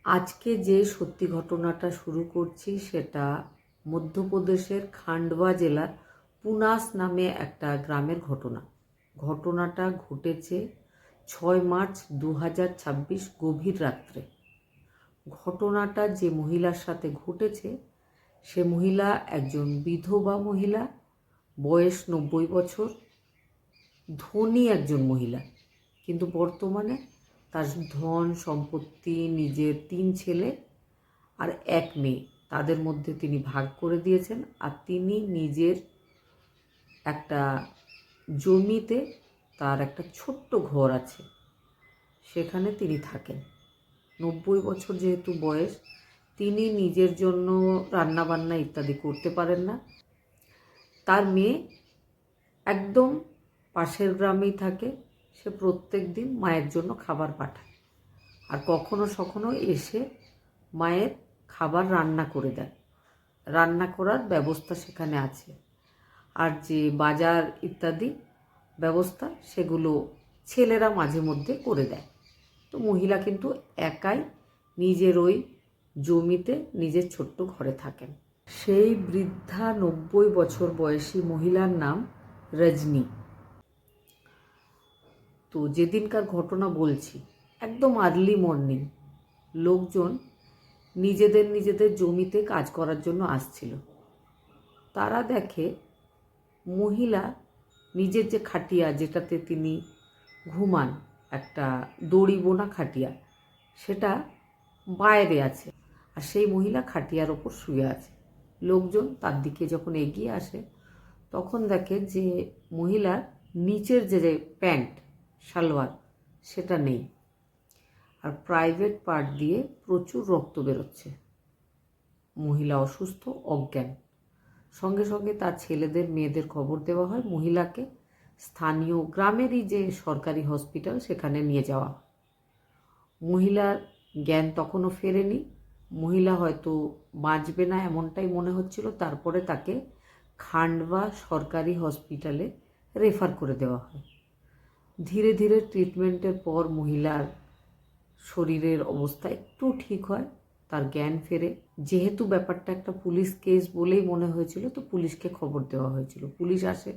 আজকে যে সত্যি ঘটনাটা শুরু করছি সেটা মধ্যপ্রদেশের খান্ডবা জেলার পুনাস নামে একটা গ্রামের ঘটনা। ঘটনাটা ঘটেছে 6 মার্চ 2026 গভীর রাত্রে। ঘটনাটা যে মহিলার সাথে ঘটেছে সে মহিলা একজন বিধবা মহিলা, বয়স 90 বছর, ধনী একজন মহিলা, কিন্তু বর্তমানে তার ধন সম্পত্তি, নিজের 3 ছেলে আর 1 মেয়ে, তাদের মধ্যে তিনি ভাগ করে দিয়েছেন। আর তিনি নিজের একটা জমিতে তার একটা ছোট্ট ঘর আছে, সেখানে তিনি থাকেন। 90 বছর যেহেতু বয়স, তিনি নিজের জন্য রান্নাবান্না ইত্যাদি করতে পারেন না। তার মেয়ে একদম পাশের গ্রামেই থাকে, সে প্রত্যেক দিন মায়ের জন্য খাবার পাঠায় আর কখনো সখনো এসে মায়ের খাবার রান্না করে দেয়। রান্না করার ব্যবস্থা সেখানে আছে, আর যে বাজার ইত্যাদি ব্যবস্থা সেগুলো ছেলেরা মাঝে মধ্যে করে দেয়। তো মহিলা কিন্তু একাই নিজের ওই জমিতে নিজের ছোট্ট ঘরে থাকেন। সেই বৃদ্ধা 90 বছর বয়সী মহিলার নাম রজনী। তো যেদিনকার ঘটনা বলছি, একদম আর্লি মর্নিং লোকজন নিজেদের জমিতে কাজ করার জন্য আসছিল। তারা দেখে মহিলা নিজের যে খাটিয়া, যেটাতে তিনি ঘুমান, একটা দড়ি বোনা খাটিয়া, সেটা বাইরে আছে, আর সেই মহিলা খাটিয়ার ওপর শুয়ে আছে। লোকজন তার দিকে যখন এগিয়ে আসে তখন দেখে যে মহিলার নিচের যে প্যান্ট, সালোয়ার, সেটা নেই, আর প্রাইভেট পার্ট দিয়ে প্রচুর রক্ত বেরোচ্ছে। মহিলা অসুস্থ, অজ্ঞান। সঙ্গে সঙ্গে তার ছেলেদের মেয়েদের খবর দেওয়া হয়। মহিলাকে স্থানীয় গ্রামেরই যে সরকারি হসপিটাল সেখানে নিয়ে যাওয়া হয়। মহিলার জ্ঞান তখনও ফেরেনি, মহিলা হয়তো বাঁচবে না এমনটাই মনে হচ্ছিল। তারপরে তাকে খান্ডবা সরকারি হসপিটালে রেফার করে দেওয়া হয়। ধীরে ধীরে ট্রিটমেন্টের পর মহিলার শরীরের অবস্থা একটু ঠিক হয়, তার জ্ঞান ফেরে। যেহেতু ব্যাপারটা একটা পুলিশ কেস বলেই মনে হয়েছিল, তো পুলিশকে খবর দেওয়া হয়েছিল। পুলিশ আসে,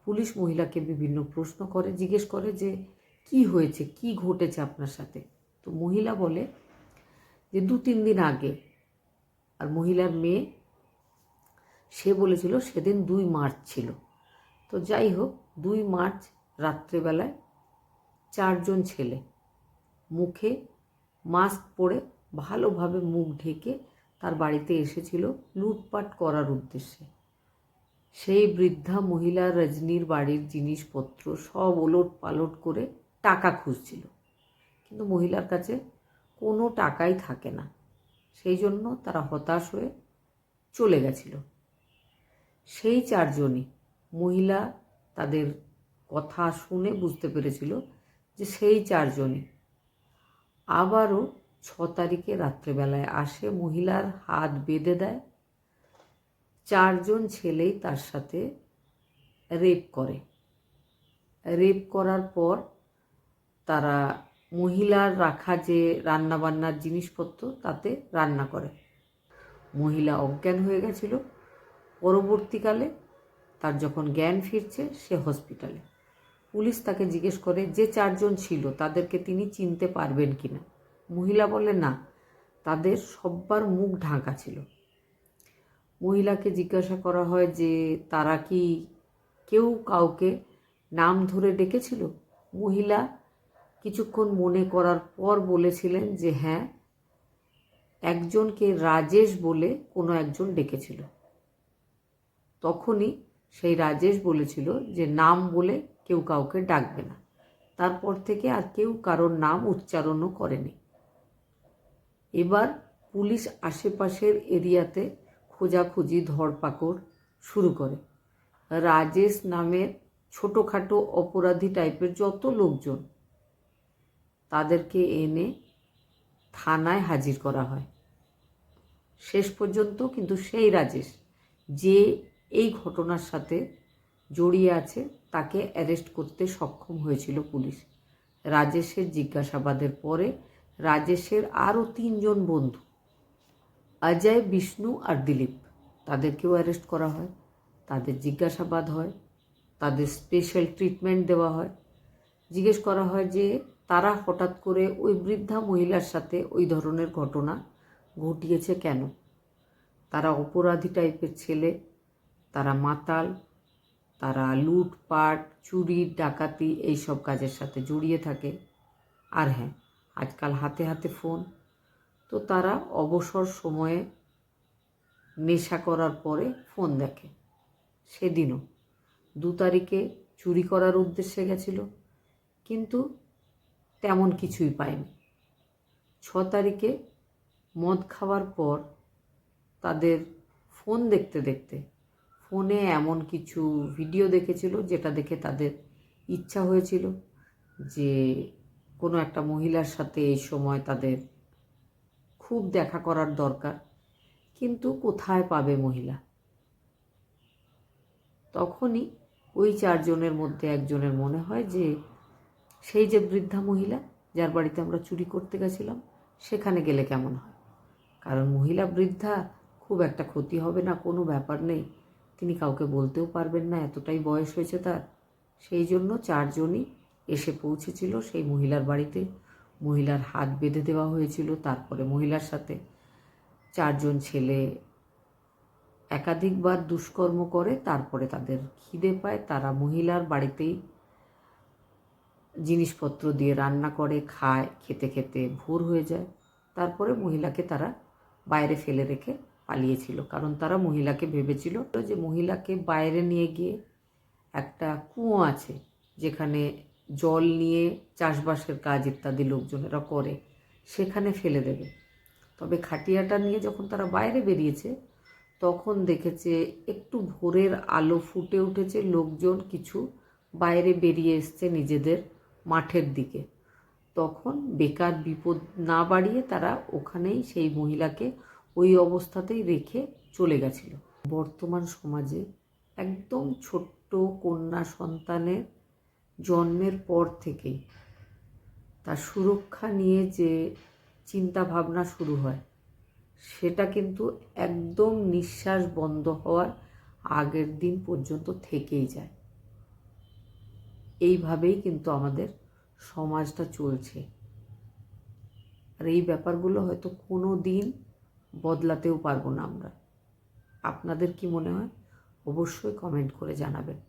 পুলিশ মহিলাকে বিভিন্ন প্রশ্ন করে, জিজ্ঞেস করে যে কি হয়েছে, কি ঘটেছে আপনার সাথে। তো মহিলা বলে যে 2-3 দিন আগে। আর মহিলার মেয়ে, সে বলেছিল সেদিন 2 মার্চ ছিল। তো যাই হোক, 2 মার্চ রাত্রেবেলায় 4 জন ছেলে মুখে মাস্ক পরে, ভালোভাবে মুখ ঢেকে তার বাড়িতে এসেছিল লুটপাট করার উদ্দেশ্যে। সেই বৃদ্ধা মহিলা রজনীর বাড়ির জিনিসপত্র সব ওলট পালট করে টাকা খুঁজছিল, কিন্তু মহিলার কাছে কোনো টাকাই থাকে না। সেই জন্য তারা হতাশ হয়ে চলে গেছিল। সেই 4 জনই, মহিলা তাদের কথা শুনে বুঝতে পেরেছিল যে সেই 4 জনই আবারও 6 তারিখে রাত্রেবেলায় আসে, মহিলার হাত বেঁধে দেয়। 4 জন ছেলেই তার সাথে রেপ করে। রেপ করার পর তারা মহিলার রাখা যে রান্নাবান্নার জিনিসপত্র তাতে রান্না করে। মহিলা অজ্ঞান হয়ে গেছিল। পরবর্তীকালে তার যখন জ্ঞান ফিরছে, সে হসপিটালে। পুলিশ তাকে জিজ্ঞেস করে যে 4 জন ছিল তাদেরকে তিনি চিনতে পারবেন কিনা। মহিলা বলে না, তাদের সব্বার মুখ ঢাকা ছিল। মহিলাকে জিজ্ঞাসা করা হয় যে তারা কি কেউ কাউকে নাম ধরে ডেকেছিল। মহিলা কিছুক্ষণ মনে করার পর বলেছিলেন যে হ্যাঁ, একজনকে রাজেশ বলে কোনো একজন ডেকেছিল। তখনই সেই রাজেশ বলেছিল যে নাম বলে কেউ কাউকে ডাকবে না। তারপর থেকে আর কেউ কারোর নাম উচ্চারণও করেনি। এবার পুলিশ আশেপাশের এরিয়াতে খোঁজাখুঁজি, ধরপাকড় শুরু করে। রাজেশ নামের ছোটোখাটো অপরাধী টাইপের যত লোকজন, তাদেরকে এনে থানায় হাজির করা হয়। শেষ পর্যন্ত কিন্তু সেই রাজেশ, যে এই ঘটনার সাথে জড়িয়ে আছে, তাকে অ্যারেস্ট করতে সক্ষম হয়েছিল পুলিশ। রাজেশের জিজ্ঞাসাবাদের পরে রাজেশের আরও 3জন বন্ধু, অজয়, বিষ্ণু আর দিলীপ, তাদেরকেও অ্যারেস্ট করা হয়। তাদের জিজ্ঞাসাবাদ হয়, তাদের স্পেশাল ট্রিটমেন্ট দেওয়া হয়। জিজ্ঞেস করা হয় যে তারা হঠাৎ করে ওই বৃদ্ধা মহিলার সাথে ওই ধরনের ঘটনা ঘটিয়েছে কেন। তারা অপরাধী টাইপের ছেলে, তারা মাতাল, তারা লুটপাট, চুরি, ডাকাতি এইসব কাজের সাথে জড়িয়ে থাকে। আর হ্যাঁ, আজকাল হাতে হাতে ফোন, তো তারা অবসর সময়ে নেশা করার পরে ফোন দেখে। সেদিনও 2 তারিখে চুরি করার উদ্দেশ্যে গেছিল, কিন্তু তেমন কিছুই পায়নি। 6 তারিখে মদ খাওয়ার পর তাদের ফোন দেখতে দেখতে ফোনে এমন কিছু ভিডিও দেখেছিল যেটা দেখে তাদের ইচ্ছা হয়েছিল যে কোনো একটা মহিলার সাথে এই সময় তাদের খুব দেখা করার দরকার, কিন্তু কোথায় পাবে মহিলা। তখনই ওই 4 জনের মধ্যে একজনের মনে হয় যে সেই যে বৃদ্ধা মহিলা যার বাড়িতে আমরা চুরি করতে গেছিলাম, সেখানে গেলে কেমন হয়। কারণ মহিলা বৃদ্ধা, খুব একটা ক্ষতি হবে না, কোনো ব্যাপার নেই, তিনি কাউকে বলতেও পারবেন না, এতটাই বয়স হয়েছে তার। সেই জন্য 4 জনই এসে পৌঁছেছিল সেই মহিলার বাড়িতে। মহিলার হাত বেঁধে দেওয়া হয়েছিল। তারপরে মহিলার সাথে 4 জন ছেলে একাধিকবার দুষ্কর্ম করে। তারপরে তাদের খিদে পায়, তারা মহিলার বাড়িতেই জিনিসপত্র দিয়ে রান্না করে খায়। খেতে খেতে ভোর হয়ে যায়। তারপরে মহিলাকে তারা বাইরে ফেলে রেখে পালিয়েছিল, কারণ তারা মহিলাকে ভেবেছিল যে মহিলাকে বাইরে নিয়ে গিয়ে একটা কুয়ো আছে যেখানে জল নিয়ে চাষবাসের কাজ ইত্যাদি লোকজনেরা করে, সেখানে ফেলে দেবে। তবে খাটিয়াটা নিয়ে যখন তারা বাইরে বেরিয়েছে, তখন দেখেছে একটু ভোরের আলো ফুটে উঠেছে, লোকজন কিছু বাইরে বেরিয়ে এসছে নিজেদের মাঠের দিকে। তখন বেকার বিপদ না বাড়িয়ে তারা ওখানেই সেই মহিলাকে ওই অবস্থাতেই রেখে চলে গেছিল। বর্তমান সমাজে একদম ছোট্ট কন্যা সন্তানের জন্মের পর থেকেই তার সুরক্ষা নিয়ে যে চিন্তা ভাবনা শুরু হয়, সেটা কিন্তু একদম নিঃশ্বাস বন্ধ হওয়ার আগের দিন পর্যন্ত থেকেই যায়। এইভাবেই কিন্তু আমাদের সমাজটা চলছে। আর এই ব্যাপারগুলো হয়তো কোনো দিন বদলাতেও পারবো না আমরা। আপনাদের কি মনে হয়? অবশ্যই কমেন্ট করে জানাবেন।